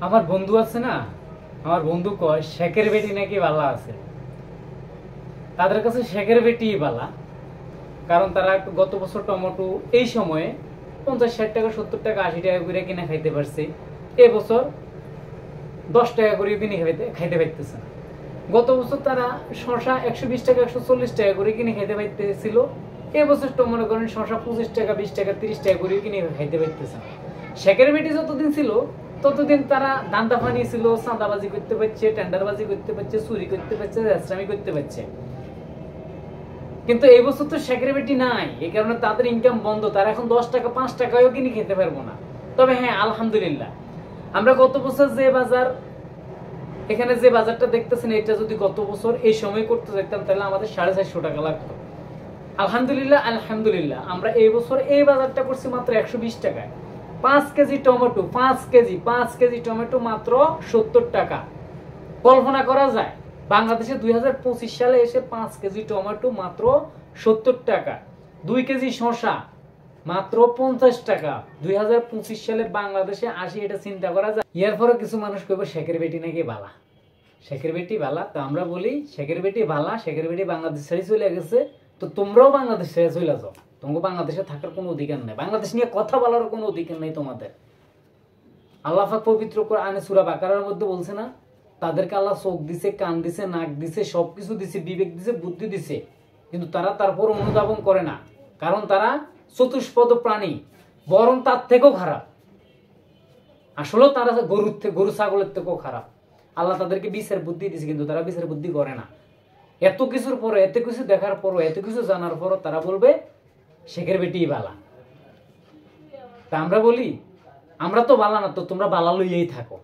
আমার বন্ধু আছে না, আমার বন্ধু কয় শেখের বেটি নাকি বালা আছে। তাদের কাছে শেখের বেটি বালা, কারণ তারা গত বছর টমেটো এই সময়ে 50-60 টাকা 70 টাকা 80 টাকা করে কিনে খাইতে পারছে। এবছর 10 টাকা করে কিনে খাইতে পারতেছে না। গত বছর তারা শশা 120 টাকা 140 টাকা করে কিনে খাইতে পারতেছিল। এবছর তো মনে করেন শশা 25 টাকা 20 টাকা 30 টাকা করে কিনে খাইতে পারতেছে না। শেখের বেটি যতদিন ছিল ততদিন তারা দান্দা ফানি ছিল, চাঁদাবাজি করতে পারছে, টেন্ডারবাজি করতে পারছে, চুরি করতে পারছে, রাজরামি করতে পারছে। কিন্তু এই বছর তো শেখের বেটি নাই, এই কারণে তাদের ইনকাম বন্ধ। তারা এখন 10 টাকা 5 টাকাও কিনে খেতে পারবো না। তবে হ্যাঁ, আলহামদুলিল্লাহ, আমরা গত বছর যে বাজার, এখানে যে বাজারটা দেখতেছেন, এটা যদি গত বছর এই সময় করতে যেতাম তাহলে আমাদের 450 টাকা লাগতো। আলহামদুলিল্লাহ আলহামদুলিল্লাহ, আমরা এই বছর এই বাজারটা করছি মাত্র 120 টাকায়। 5 কেজি টমেটো, 5 কেজি টমেটো মাত্র 70 টাকা। কল্পনা করা যায় বাংলাদেশে 2025 সালে এসে 5 কেজি টমেটো মাত্র 70 টাকা, 2 কেজি শসা মাত্র 50 টাকা। 2025 সালে বাংলাদেশে আসি, এটা চিন্তা করা যায়। এরপরে কিছু মানুষ কইব শেখের বেটি নাকি বালা, শেখের বেটি বালা। তো আমরা বলি শেখের বেটি বালা, শেখের বেটি বাংলাদেশ ছেড়ে চলে গেছে, তো তোমরাও বাংলাদেশ ছেড়ে চলে যাও। তোমাকে বাংলাদেশে থাকার কোনো অধিকার নেই, বাংলাদেশ নিয়ে কথা বলার কোনো অধিকার নেই তোমাদের। আল্লাহ পাক পবিত্র কোরআনে সূরা বাকারার মধ্যে বলছে না, তাদেরকে আল্লাহ চোখ দিছে, কান দিছে, নাক দিছে, সবকিছু দিছে, বিবেক দিছে, বুদ্ধি দিছে, কিন্তু তারা তারপর অনুধাবন করে না, কারণ তারা চতুষ্পদ প্রাণী, বরং তার থেকেও খারাপ। আসলেও তারা গরু ছাগলের থেকেও খারাপ। আল্লাহ তাদেরকে বিচার বুদ্ধি দিছে, কিন্তু তারা বিচার বুদ্ধি করে না। এত কিছুর পরে, এত কিছু দেখার পরও, এত কিছু জানার পরও তারা বলবে শেখের বেটি বালা। তা আমরা বলি আমরা তো বালা না, তো তোমরা বালা লইয়াই থাকো।